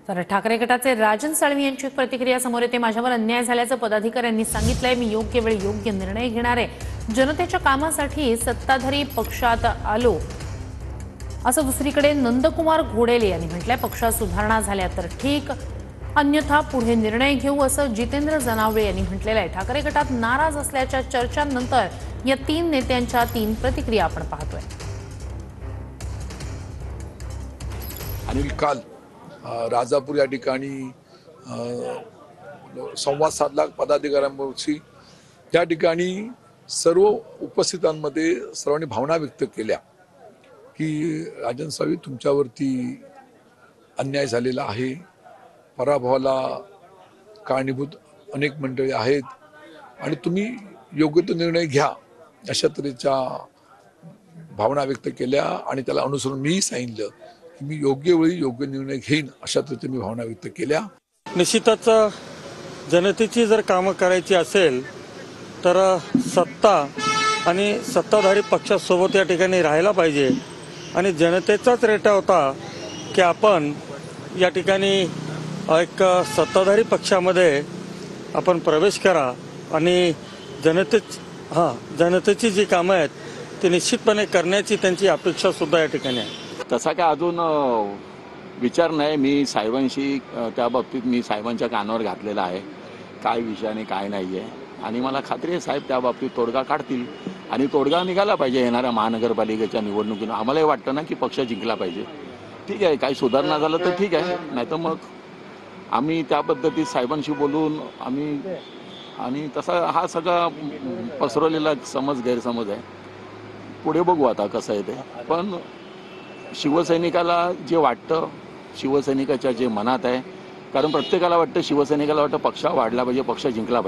तर ठाकरे गटाचे राजन साळवी यांची एक प्रतिक्रिया समोर येते। माझ्यावर अन्याय झाल्याचं पदाधिकाऱ्यांनी सांगितलंय। मी योग्य वेळी योग्य निर्णय घेणार आहे। जनतेच्या कामासाठी सत्ताधारी पक्षात आलो असं दुसरीकडे नंदकुमार घोडेले यांनी म्हटलंय। पक्षात सुधारणा झाल्या तर ठीक, अन्यथा पुढे निर्णय घेऊ असं जितेंद्र जनावळे यांनी म्हटलेलं आहे। ठाकरे गटात नाराज असल्याच्या चर्चांनंतर या तीन नेत्यांच्या तीन प्रतिक्रिया आपण पाहतोय। आणि काल राजापूर या ठिकाणी संवाद साधला पदाधिकाऱ्यांशी। त्या ठिकाणी सर्व उपस्थितांमध्ये सर्वांनी भावना व्यक्त केल्या की राजन साळवी, तुमच्यावरती अन्याय झालेला आहे, पराभवाला कारणीभूत अनेक मंडळी आहेत आणि तुम्ही योग्य तो निर्णय घ्या, अशा तऱ्हेच्या भावना व्यक्त केल्या। आणि त्याला अनुसरून मीही सांगितलं की मी योग्य वेळी योग्य निर्णय घेईन, अशा तऱ्हेच्या मी भावना व्यक्त केल्या। निश्चितच जनतेची जर कामं करायची असेल तर सत्ता आणि सत्ताधारी पक्षासोबत या ठिकाणी राहायला पाहिजे। आणि जनतेचाच रेटा होता की आपण या ठिकाणी एक सत्ताधारी पक्षामध्ये आपण प्रवेश करा आणि जनतेची जी कामं आहेत ती निश्चितपणे करण्याची त्यांची अपेक्षा सुद्धा या ठिकाणी आहे। तसा काय अजून विचार नाही। मी साहेबांशी त्या बाबतीत मी साहेबांच्या कानावर घातलेला आहे काय विषय आणि काय नाही आहे। आणि मला खात्री आहे साहेब त्या बाबतीत तोडगा काढतील आणि तोडगा निघाला पाहिजे येणाऱ्या महानगरपालिकेच्या निवडणुकीनं। आम्हालाही वाटतं ना की पक्ष जिंकला पाहिजे। ठीक आहे, काही सुधारणा झालं तर ठीक आहे, नाहीतर मग आम्ही त्या पद्धतीत साहेबांशी बोलून आम्ही आणि तसा हा सगळा पसरवलेला गैरसमज आहे। पुढे बघू आता कसं आहे ते। पण शिवसैनिकाला जे वाटतं, शिवसैनिकाच्या जे मनात आहे, कारण प्रत्येकाला वाटतं, शिवसैनिकाला वाटतं पक्ष वाढला पाहिजे, पक्ष जिंकला पाहिजे।